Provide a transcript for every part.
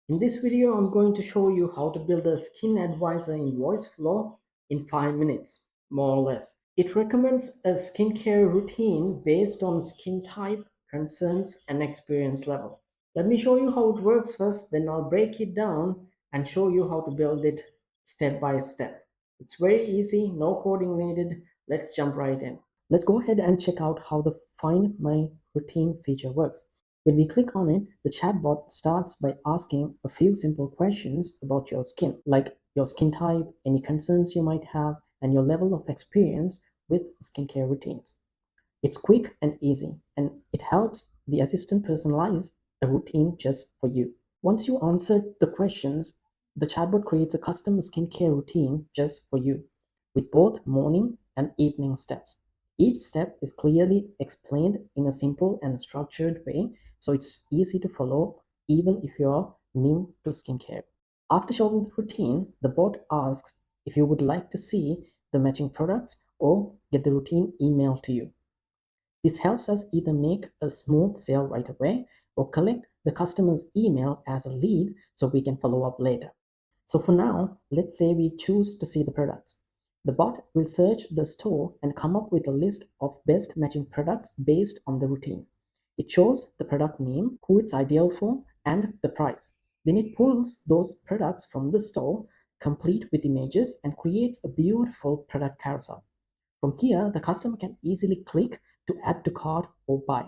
In this video, I'm going to show you how to build a skin advisor in Voiceflow in 5 minutes, more or less. It recommends a skincare routine based on skin type, concerns, and experience level. Let me show you how it works first, then I'll break it down and show you how to build it step by step. It's very easy, no coding needed. Let's jump right in. Let's go ahead and check out how the Find My Routine feature works. When we click on it, the chatbot starts by asking a few simple questions about your skin, like your skin type, any concerns you might have, and your level of experience with skincare routines. It's quick and easy, and it helps the assistant personalize a routine just for you. Once you answer the questions, the chatbot creates a custom skincare routine just for you with both morning and evening steps. Each step is clearly explained in a simple and structured way, so it's easy to follow even if you're new to skincare. After showing the routine, the bot asks if you would like to see the matching products or get the routine emailed to you. This helps us either make a smooth sale right away or collect the customer's email as a lead so we can follow up later. So for now, let's say we choose to see the products. The bot will search the store and come up with a list of best matching products based on the routine. It shows the product name, who it's ideal for, and the price. Then it pulls those products from the store, complete with images, and creates a beautiful product carousel. From here, the customer can easily click to add to cart or buy.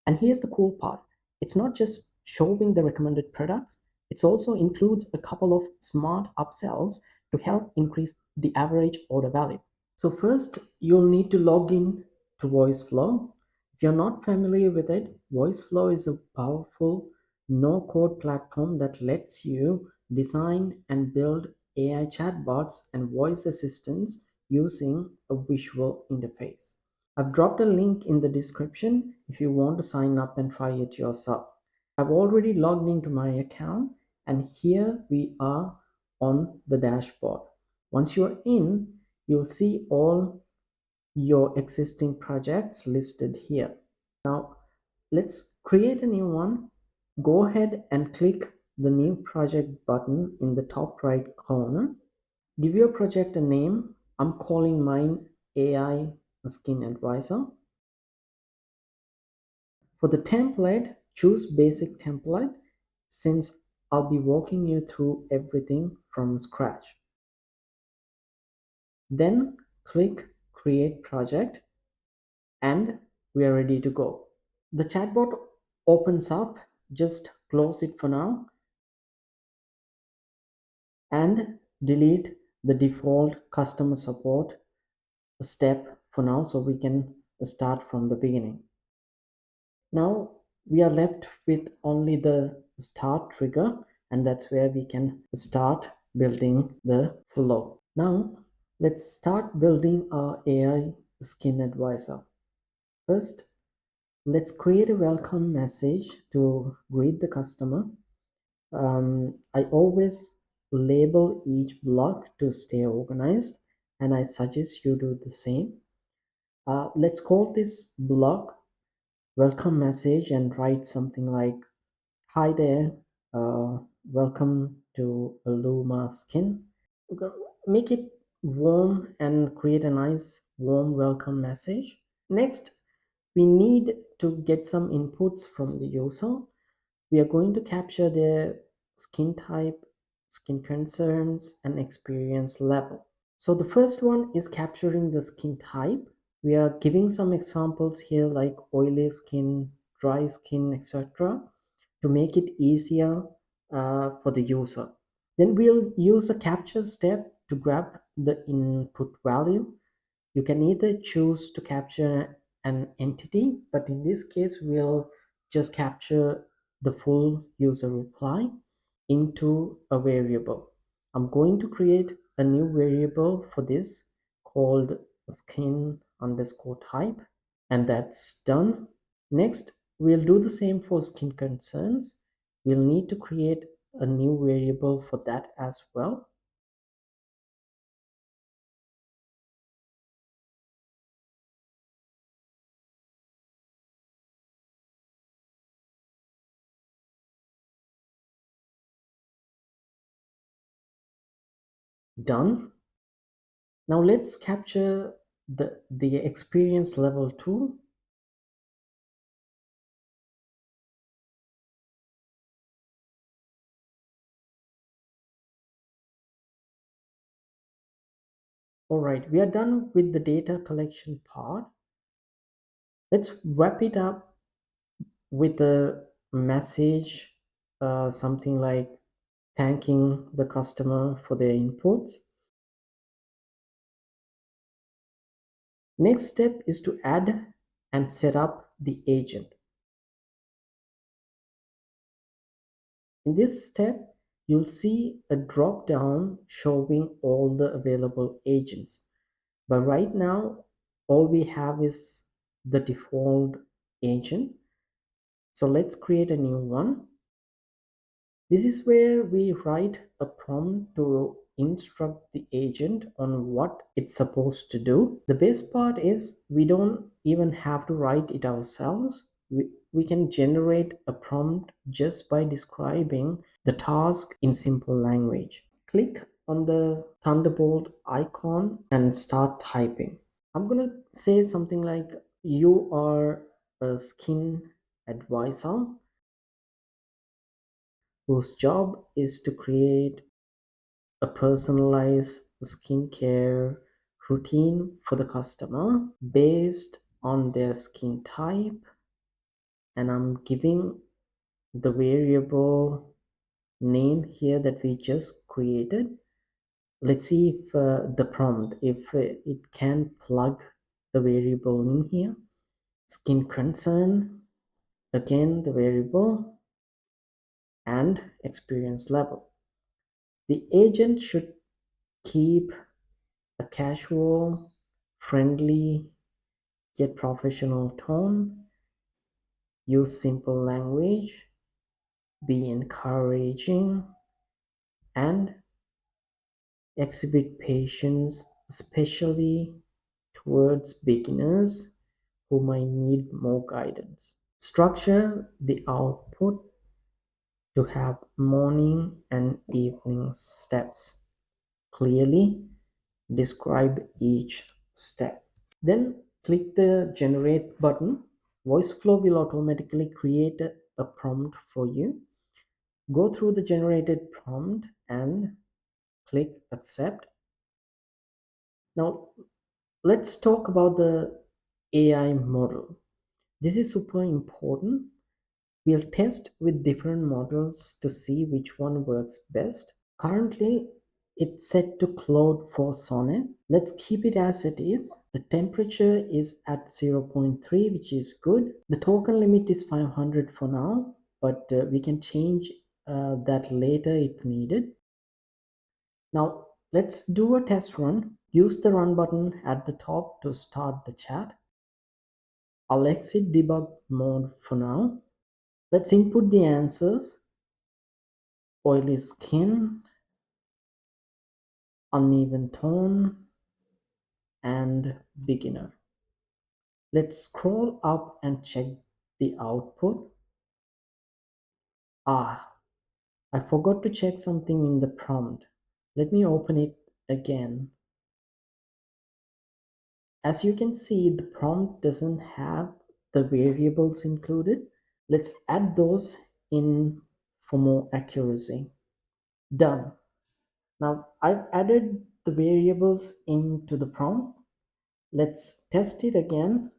And here's the cool part. It's not just showing the recommended products, it also includes a couple of smart upsells to help increase the average order value. So first, you'll need to log in to Voiceflow. If you're not familiar with it, Voiceflow is a powerful no-code platform that lets you design and build AI chatbots and voice assistants using a visual interface. I've dropped a link in the description if you want to sign up and try it yourself. I've already logged into my account and here we are on the dashboard. Once you're in, you'll see all your existing projects listed here. Now, let's create a new one. Go ahead and click the new project button in the top right corner. Give your project a name. I'm calling mine AI Skin Advisor. For the template, choose basic template since I'll be walking you through everything from scratch. Then click create project and we are ready to go. The chatbot opens up, just close it for now and delete the default customer support step for now so we can start from the beginning. Now we are left with only the start trigger, and that's where we can start building the flow. Now let's start building our AI skin advisor. First, let's create a welcome message to greet the customer. I always label each block to stay organized, and I suggest you do the same. Let's call this block welcome message and write something like, "Hi there, welcome to Illuma Skin." Make it warm and create a nice warm welcome message. Next, we need to get some inputs from the user. We are going to capture their skin type, skin concerns, and experience level. So the first one is capturing the skin type. We are giving some examples here like oily skin, dry skin, etc. to make it easier for the user. Then we'll use a capture step to grab the input value. You can either choose to capture an entity, but in this case, we'll just capture the full user reply into a variable. I'm going to create a new variable for this called skin underscore type, and that's done. Next, we'll do the same for skin concerns. We'll need to create a new variable for that as well. Done. Now let's capture the experience level 2. All right, we are done with the data collection part. Let's wrap it up with a message, something like thanking the customer for their inputs. Next step is to add and set up the agent. In this step, you'll see a drop down showing all the available agents. But right now, all we have is the default agent. So let's create a new one. This is where we write a prompt to instruct the agent on what it's supposed to do. The best part is we don't even have to write it ourselves. We can generate a prompt just by describing the task in simple language. Click on the Thunderbolt icon and start typing. I'm gonna say something like, you are a skin advisor whose job is to create a personalized skincare routine for the customer based on their skin type, and I'm giving the variable name here that we just created. Let's see if the prompt, if it can plug the variable in here. Skin concern, again the variable, and experience level. The agent should keep a casual, friendly, yet professional tone, use simple language, be encouraging, and exhibit patience, especially towards beginners who might need more guidance. Structure the output to have morning and evening steps. Clearly describe each step. Then click the generate button. Voiceflow will automatically create a prompt for you. Go through the generated prompt and click accept. Now let's talk about the AI model. This is super important. We'll test with different models to see which one works best. Currently, it's set to Claude 4 Sonnet. Let's keep it as it is. The temperature is at zero point 0.3, which is good. The token limit is 500 for now, but we can change that later if needed. Now, let's do a test run. Use the run button at the top to start the chat. I'll exit debug mode for now. Let's input the answers. Oily skin, uneven tone, and beginner. Let's scroll up and check the output. Ah, I forgot to check something in the prompt. Let me open it again. As you can see, the prompt doesn't have the variables included. Let's add those in for more accuracy. Done. Now I've added the variables into the prompt. Let's test it again.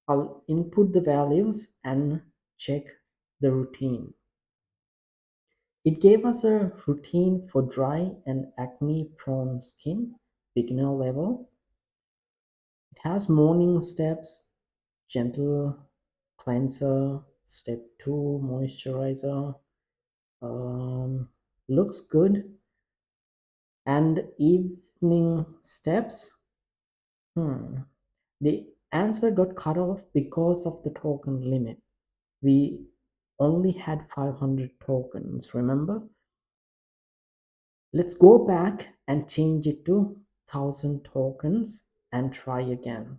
I'll input the values and check the routine. It gave us a routine for dry and acne prone skin, beginner level. It has morning steps, gentle cleanser, step 2, moisturizer. Looks good. And evening steps. The answer got cut off because of the token limit. We only had 500 tokens, remember? Let's go back and change it to 1000 tokens and try again.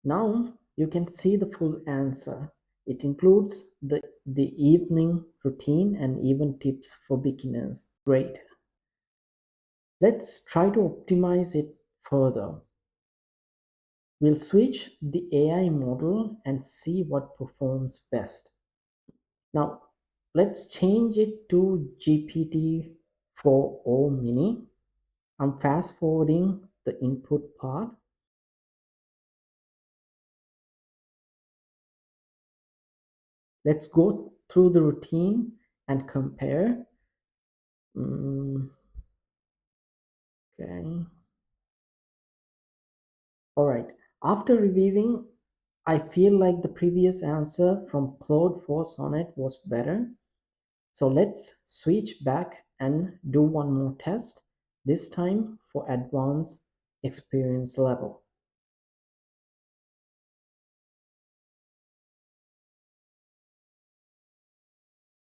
Now you can see the full answer. It includes the evening routine and even tips for beginners. Great. Let's try to optimize it further. We'll switch the AI model and see what performs best. Now, let's change it to GPT-4o mini. I'm fast forwarding the input part. Let's go through the routine and compare. Mm, okay. All right. After reviewing, I feel like the previous answer from Claude 4 Sonnet was better. So let's switch back and do one more test, this time for advanced experience level.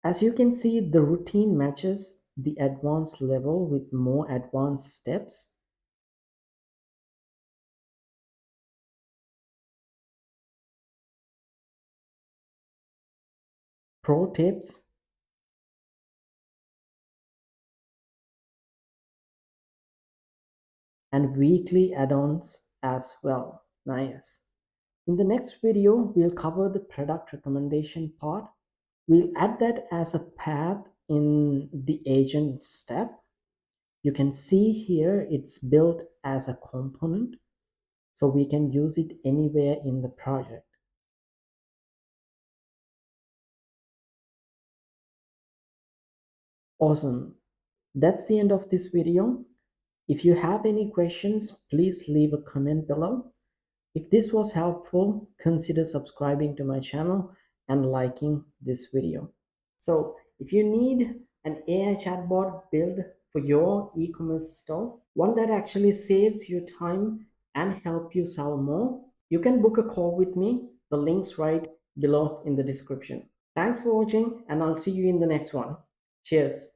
As you can see, the routine matches the advanced level with more advanced steps. Pro tips and weekly add-ons as well. Nice. In the next video, we'll cover the product recommendation part. We'll add that as a path in the agent step. You can see here it's built as a component, so we can use it anywhere in the project. Awesome. That's the end of this video. If you have any questions, please leave a comment below. If this was helpful, consider subscribing to my channel and liking this video. So if you need an AI chatbot build for your e-commerce store, one that actually saves you time and help you sell more, you can book a call with me. The link's right below in the description. Thanks for watching and I'll see you in the next one. Cheers.